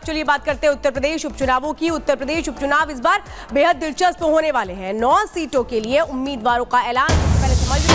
चलिए बात करते हैं उत्तर प्रदेश उपचुनावों की। उत्तर प्रदेश उपचुनाव इस बार बेहद दिलचस्प होने वाले हैं। 9 सीटों के लिए उम्मीदवारों का ऐलान सबसे पहले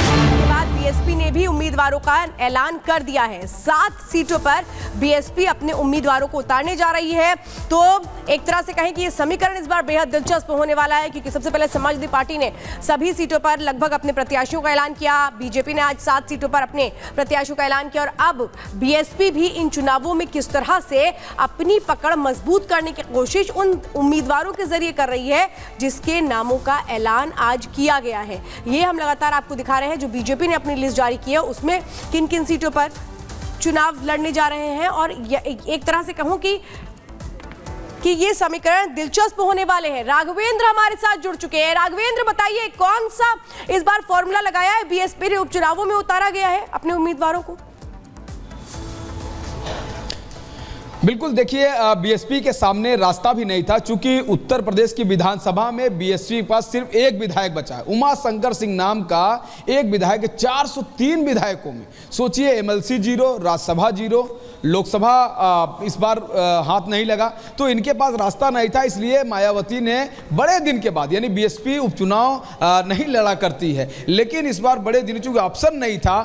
उसके बाद बीएसपी ने भी उम्मीदवारों का ऐलान कर दिया है। 7 सीटों पर बीएसपी अपने उम्मीदवारों को उतारने जा रही है। तो एक तरह से कहें कि ये समीकरण इस बार बेहद दिलचस्प होने वाला है, क्योंकि सबसे पहले समाजवादी पार्टी ने सभी सीटों पर लगभग अपने प्रत्याशियों का ऐलान किया। बीजेपी ने आज 7 सीटों पर अपने प्रत्याशियों का ऐलान किया और अब बीएसपी भी इन चुनावों में किस तरह से अपनी पकड़ मजबूत करने की कोशिश उन उम्मीदवारों के जरिए कर रही है जिसके नामों का ऐलान आज किया गया है। ये हम लगातार आपको दिखा रहे हैं। जो बीजेपी ने अपनी लिस्ट जारी की है उसमें किन किन सीटों पर चुनाव लड़ने जा रहे हैं, और एक तरह से कहूं कि ये समीकरण दिलचस्प होने वाले हैं। राघवेंद्र हमारे साथ जुड़ चुके हैं। राघवेंद्र, बताइए कौन सा इस बार फॉर्मूला लगाया है, बीएसपी ने उपचुनावों में उतारा गया है अपने उम्मीदवारों को? बिल्कुल, देखिए बीएसपी के सामने रास्ता भी नहीं था, चूंकि उत्तर प्रदेश की विधानसभा में बीएसपी के पास सिर्फ एक विधायक बचा है। उमा शंकर सिंह नाम का एक विधायक 403 विधायकों में। सोचिए, एमएलसी 0, राज्यसभा 0, लोकसभा इस बार हाथ नहीं लगा, तो इनके पास रास्ता नहीं था। इसलिए मायावती ने बड़े दिन के बाद, यानी बीएसपी उपचुनाव नहीं लड़ा करती है, लेकिन इस बार बड़े दिन चूंकि ऑप्शन नहीं था,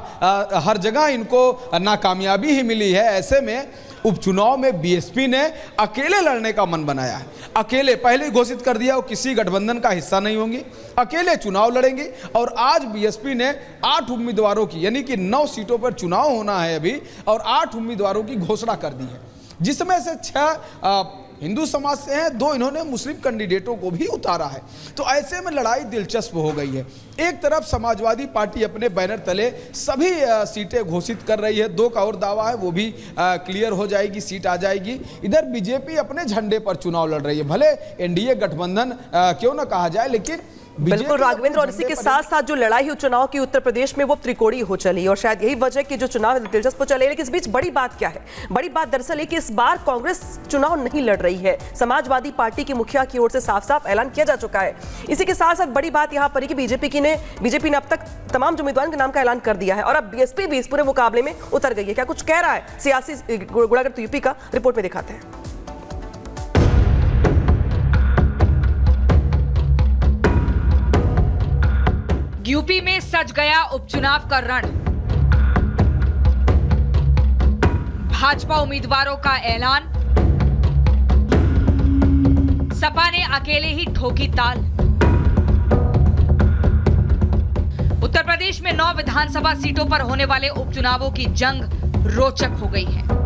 हर जगह इनको नाकामयाबी ही मिली है। ऐसे में उपचुनाव में बीएसपी ने अकेले लड़ने का मन बनाया है। अकेले पहले ही घोषित कर दिया वो किसी गठबंधन का हिस्सा नहीं होंगी, अकेले चुनाव लड़ेंगे। और आज बीएसपी ने 8 उम्मीदवारों की, यानी कि 9 सीटों पर चुनाव होना है अभी, और 8 उम्मीदवारों की घोषणा कर दी है, जिसमें से 6 हिंदू समाज से हैं, 2 इन्होंने मुस्लिम कैंडिडेटों को भी उतारा है। तो ऐसे में लड़ाई दिलचस्प हो गई है। एक तरफ समाजवादी पार्टी अपने बैनर तले सभी सीटें घोषित कर रही है, 2 का और दावा है, वो भी क्लियर हो जाएगी, सीट आ जाएगी। इधर बीजेपी अपने झंडे पर चुनाव लड़ रही है। भले एनडीए गठबंधन क्यों ना कहा जाए, लेकिन बिल्कुल राघवेंद्र, और इसी के साथ साथ जो लड़ाई है चुनाव की उत्तर प्रदेश में वो त्रिकोणीय हो चली, और शायद यही वजह कि जो चुनाव दिलचस्प चले। लेकिन इस बीच बड़ी बात क्या है? बड़ी बात दरअसल है कि इस बार कांग्रेस चुनाव नहीं लड़ रही है। समाजवादी पार्टी की मुखिया की ओर से साफ साफ ऐलान किया जा चुका है। इसी के साथ साथ बड़ी बात यहां पर है कि बीजेपी ने अब तक तमाम उम्मीदवारों के नाम का ऐलान कर दिया है, और अब बीएसपी भी इस पूरे मुकाबले में उतर गई है। क्या कुछ कह रहा है सियासी गुड़ागर्द यूपी का? रिपोर्ट में दिखाते हैं। यूपी में सज गया उपचुनाव का रण। भाजपा उम्मीदवारों का ऐलान, सपा ने अकेले ही ठोकी ताल। उत्तर प्रदेश में 9 विधानसभा सीटों पर होने वाले उपचुनावों की जंग रोचक हो गई है।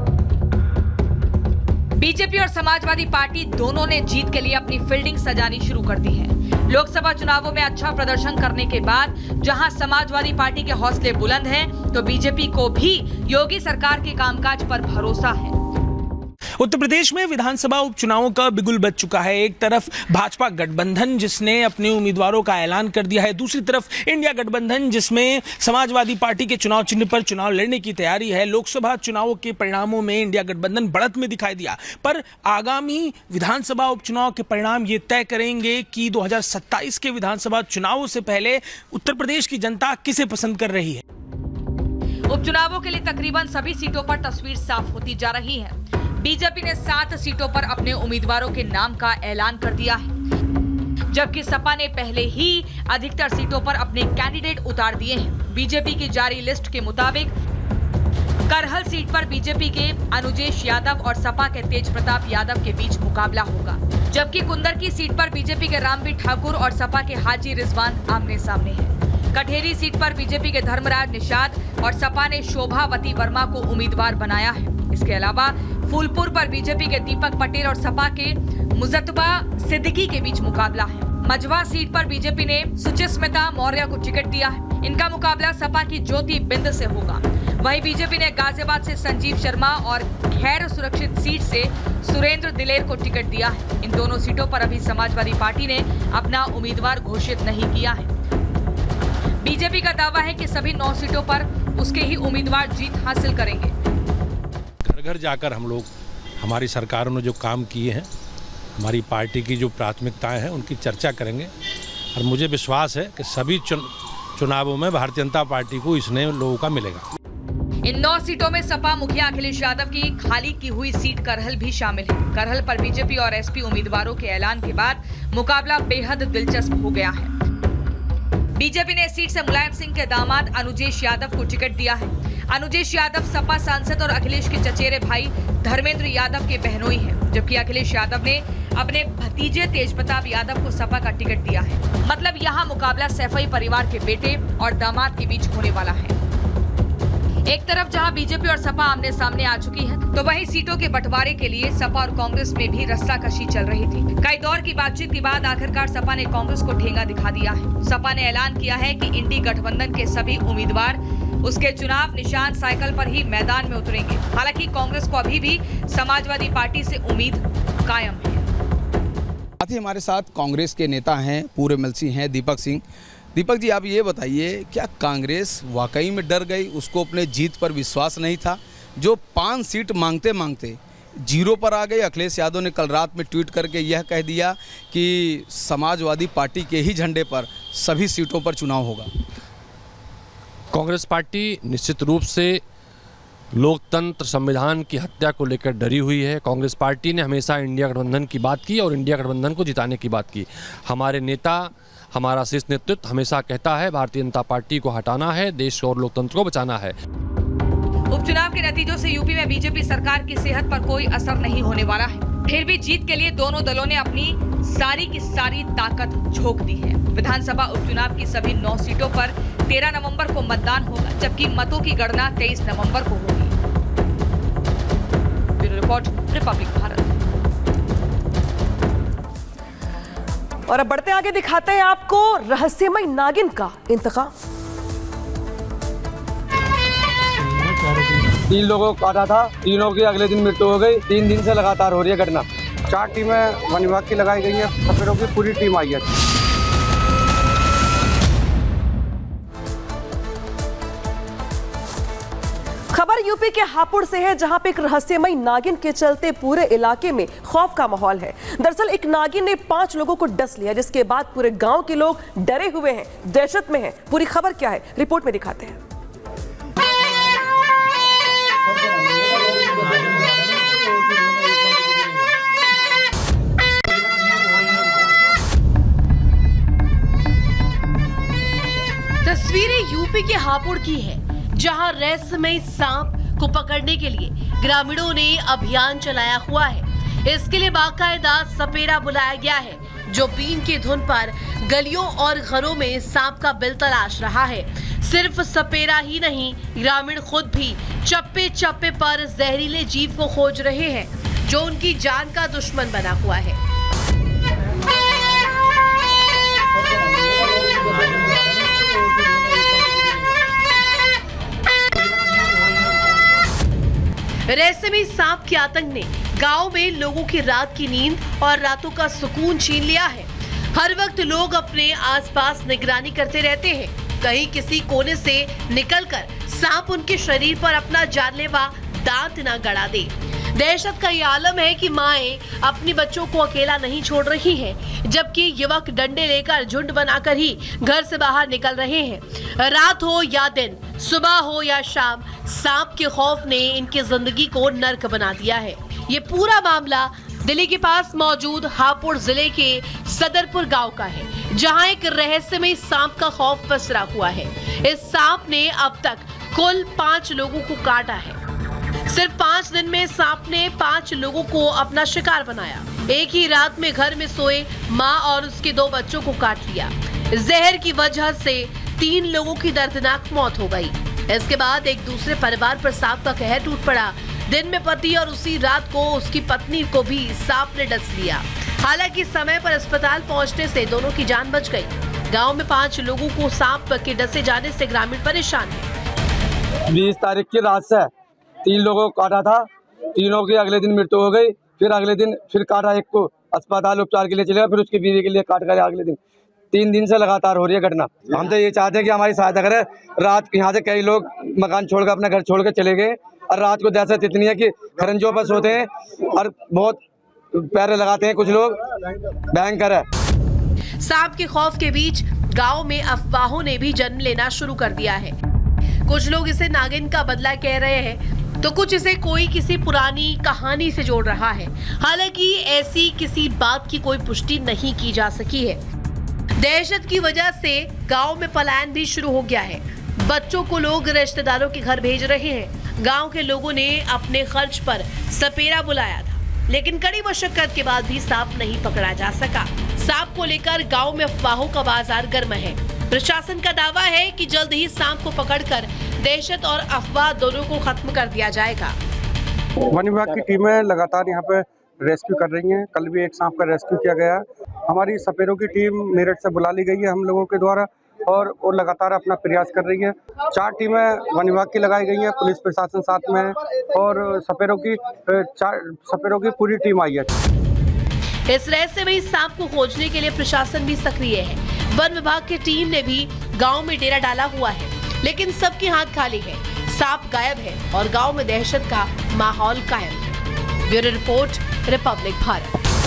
बीजेपी और समाजवादी पार्टी दोनों ने जीत के लिए अपनी फील्डिंग सजानी शुरू कर दी है। लोकसभा चुनावों में अच्छा प्रदर्शन करने के बाद जहां समाजवादी पार्टी के हौसले बुलंद हैं, तो बीजेपी को भी योगी सरकार के कामकाज पर भरोसा है। उत्तर प्रदेश में विधानसभा उपचुनावों का बिगुल बज चुका है। एक तरफ भाजपा गठबंधन जिसने अपने उम्मीदवारों का ऐलान कर दिया है, दूसरी तरफ इंडिया गठबंधन जिसमें समाजवादी पार्टी के चुनाव चिन्ह पर चुनाव लड़ने की तैयारी है। लोकसभा चुनावों के परिणामों में इंडिया गठबंधन बढ़त में दिखाई दिया, पर आगामी विधानसभा उपचुनाव के परिणाम ये तय करेंगे कि 2027 के विधानसभा चुनावों से पहले उत्तर प्रदेश की जनता किसे पसंद कर रही है। उपचुनावों के लिए तकरीबन सभी सीटों पर तस्वीर साफ होती जा रही है। बीजेपी ने 7 सीटों पर अपने उम्मीदवारों के नाम का ऐलान कर दिया है, जबकि सपा ने पहले ही अधिकतर सीटों पर अपने कैंडिडेट उतार दिए हैं। बीजेपी की जारी लिस्ट के मुताबिक करहल सीट पर बीजेपी के अनुजेश यादव और सपा के तेज प्रताप यादव के बीच मुकाबला होगा, जबकि कुंदर की सीट पर बीजेपी के रामवीर ठाकुर और सपा के हाजी रिजवान आमने सामने हैं। कठेरी सीट पर बीजेपी के धर्मराज निषाद और सपा ने शोभावती वर्मा को उम्मीदवार बनाया है। इसके अलावा फूलपुर पर बीजेपी के दीपक पटेल और सपा के मुजतबा सिद्दीकी के बीच मुकाबला है। मझवा सीट पर बीजेपी ने सुचिस्मिता मौर्य को टिकट दिया है। इनका मुकाबला सपा की ज्योति बिंद से होगा। वहीं बीजेपी ने गाजियाबाद से संजीव शर्मा और खैर सुरक्षित सीट से सुरेंद्र दिलेर को टिकट दिया है। इन दोनों सीटों पर अभी समाजवादी पार्टी ने अपना उम्मीदवार घोषित नहीं किया है। बीजेपी का दावा है कि सभी 9 सीटों पर उसके ही उम्मीदवार जीत हासिल करेंगे। घर घर जाकर हम लोग हमारी सरकारों ने जो काम किए हैं, हमारी पार्टी की जो प्राथमिकताएं हैं, उनकी चर्चा करेंगे। और मुझे विश्वास है कि सभी चुनावों में भारतीय जनता पार्टी को इसने लोगों का मिलेगा। इन 9 सीटों में सपा मुखिया अखिलेश यादव की खाली की हुई सीट करहल भी शामिल है। करहल पर बीजेपी और एसपी उम्मीदवारों के ऐलान के बाद मुकाबला बेहद दिलचस्प हो गया है। बीजेपी ने इस सीट से मुलायम सिंह के दामाद अनुजेश यादव को टिकट दिया है। अनुजेश यादव सपा सांसद और अखिलेश के चचेरे भाई धर्मेंद्र यादव के बहनोई हैं, जबकि अखिलेश यादव ने अपने भतीजे तेजप्रताप यादव को सपा का टिकट दिया है। मतलब यहाँ मुकाबला सैफई परिवार के बेटे और दामाद के बीच होने वाला है। एक तरफ जहां बीजेपी और सपा आमने सामने आ चुकी है, तो वहीं सीटों के बंटवारे के लिए सपा और कांग्रेस में भी रस्साकशी चल रही थी। कई दौर की बातचीत के बाद आखिरकार सपा ने कांग्रेस को ठेंगा दिखा दिया है। सपा ने ऐलान किया है कि इंडी गठबंधन के सभी उम्मीदवार उसके चुनाव निशान साइकिल पर ही मैदान में उतरेंगे। हालांकि कांग्रेस को अभी भी समाजवादी पार्टी से उम्मीद कायम है। साथ ही हमारे साथ कांग्रेस के नेता हैं, पूर्व एमएलसी हैं दीपक सिंह। दीपक जी, आप ये बताइए, क्या कांग्रेस वाकई में डर गई? उसको अपने जीत पर विश्वास नहीं था? जो 5 सीट मांगते मांगते 0 पर आ गई। अखिलेश यादव ने कल रात में ट्वीट करके यह कह दिया कि समाजवादी पार्टी के ही झंडे पर सभी सीटों पर चुनाव होगा। कांग्रेस पार्टी निश्चित रूप से लोकतंत्र संविधान की हत्या को लेकर डरी हुई है। कांग्रेस पार्टी ने हमेशा इंडिया गठबंधन की बात की और इंडिया गठबंधन को जिताने की बात की। हमारे नेता, हमारा शीर्ष नेतृत्व हमेशा कहता है भारतीय जनता पार्टी को हटाना है, देश और लोकतंत्र को बचाना है। उपचुनाव के नतीजों से यूपी में बीजेपी सरकार की सेहत पर कोई असर नहीं होने वाला है। फिर भी जीत के लिए दोनों दलों ने अपनी सारी की सारी ताकत झोंक दी है। विधानसभा उपचुनाव की सभी 9 सीटों पर 13 नवंबर को मतदान होगा, जबकि मतों की गणना 23 नवंबर को होगी। Bureau report, Republic Bharat. और अब बढ़ते आगे, दिखाते हैं आपको रहस्यमय नागिन का इंतकाम। 3 लोगों को काटा था, तीनों की अगले दिन मृत्यु हो गई। 3 दिन से लगातार हो रही है घटना। 4 टीमें वन विभाग की लगाई गई हैं, सपेरों की पूरी टीम आई है। खबर यूपी के हापुड़ से है, जहां पे एक रहस्यमय नागिन के चलते पूरे इलाके में खौफ का माहौल है। दरअसल एक नागिन ने 5 लोगों को डस लिया, जिसके बाद पूरे गांव के लोग डरे हुए हैं, दहशत में हैं। पूरी खबर क्या है, रिपोर्ट में दिखाते हैं। तस्वीरें यूपी के हापुड़ की है, जहां रहस्यमय सांप को पकड़ने के लिए ग्रामीणों ने अभियान चलाया हुआ है। इसके लिए बाकायदा सपेरा बुलाया गया है, जो बीन की धुन पर गलियों और घरों में सांप का बिल तलाश रहा है। सिर्फ सपेरा ही नहीं, ग्रामीण खुद भी चप्पे चप्पे पर जहरीले जीव को खोज रहे हैं, जो उनकी जान का दुश्मन बना हुआ है। रहस्यमय सांप के आतंक ने गांव में लोगों की रात की नींद और रातों का सुकून छीन लिया है। हर वक्त लोग अपने आसपास निगरानी करते रहते हैं, कहीं किसी कोने से निकलकर सांप उनके शरीर पर अपना जानलेवा दांत न गड़ा दे। दहशत का ये आलम है कि माएं अपने बच्चों को अकेला नहीं छोड़ रही हैं, जबकि युवक डंडे लेकर झुंड बनाकर ही घर से बाहर निकल रहे हैं। रात हो या दिन, सुबह हो या शाम, सांप के खौफ ने इनकी जिंदगी को नर्क बना दिया है। ये पूरा मामला दिल्ली के पास मौजूद हापुड़ जिले के सदरपुर गांव का है, जहां एक रहस्यमय सांप का खौफ पसरा हुआ है। इस सांप ने अब तक कुल 5 लोगों को काटा है। सिर्फ 5 दिन में सांप ने 5 लोगों को अपना शिकार बनाया। एक ही रात में घर में सोए मां और उसके 2 बच्चों को काट लिया। जहर की वजह से 3 लोगों की दर्दनाक मौत हो गई। इसके बाद एक दूसरे परिवार पर सांप का कहर टूट पड़ा। दिन में पति और उसी रात को उसकी पत्नी को भी सांप ने डस लिया। हालांकि समय पर अस्पताल पहुंचने से दोनों की जान बच गई। गांव में 5 लोगों को सांप के डसे जाने से ग्रामीण परेशान है। 20 तारीख की रात से 3 लोगों को काटा था, तीनों की अगले दिन मृत्यु हो गई। फिर अगले दिन फिर काटा, एक को अस्पताल उपचार के लिए चलेगा, फिर उसकी बीवी के लिए काट कर अगले दिन। 3 दिन से लगातार हो रही है घटना। हम तो ये चाहते हैं कि हमारी सहायता करें। रात यहाँ से कई लोग मकान छोड़कर अपना घर छोड़ कर चले गए, और रात को दहशत इतनी है कि खरंजों पर सोते हैं और बहुत पैरे लगाते हैं कुछ लोग, भयंकर है। सांप के खौफ के बीच गांव में अफवाहों ने भी जन्म लेना शुरू कर दिया है। कुछ लोग इसे नागिन का बदला कह रहे हैं, तो कुछ इसे कोई किसी पुरानी कहानी से जोड़ रहा है। हालांकि ऐसी किसी बात की कोई पुष्टि नहीं की जा सकी है। दहशत की वजह से गांव में पलायन भी शुरू हो गया है। बच्चों को लोग रिश्तेदारों के घर भेज रहे हैं। गांव के लोगों ने अपने खर्च पर सपेरा बुलाया था, लेकिन कड़ी मशक्कत के बाद भी सांप नहीं पकड़ा जा सका। सांप को लेकर गांव में अफवाहों का बाजार गर्म है। प्रशासन का दावा है कि जल्द ही सांप को पकड़कर दहशत और अफवाह दोनों को खत्म कर दिया जाएगा। वन विभाग की टीमें लगातार यहाँ पे रेस्क्यू कर रही हैं। कल भी एक सांप का रेस्क्यू किया गया। हमारी सपेरों की टीम मेरठ से बुला ली गई है हम लोगों के द्वारा, और वो लगातार अपना प्रयास कर रही है। 4 टीमें वन विभाग की लगाई गई हैं, पुलिस प्रशासन साथ में है, और सपेरों की पूरी टीम आई है। इस रहस्यमयी सांप को खोजने के लिए प्रशासन भी सक्रिय है। वन विभाग की टीम ने भी गांव में डेरा डाला हुआ है, लेकिन सबके हाथ खाली है। सांप गायब है और गांव में दहशत का माहौल कायम है। Bureau report, Republic Bharat.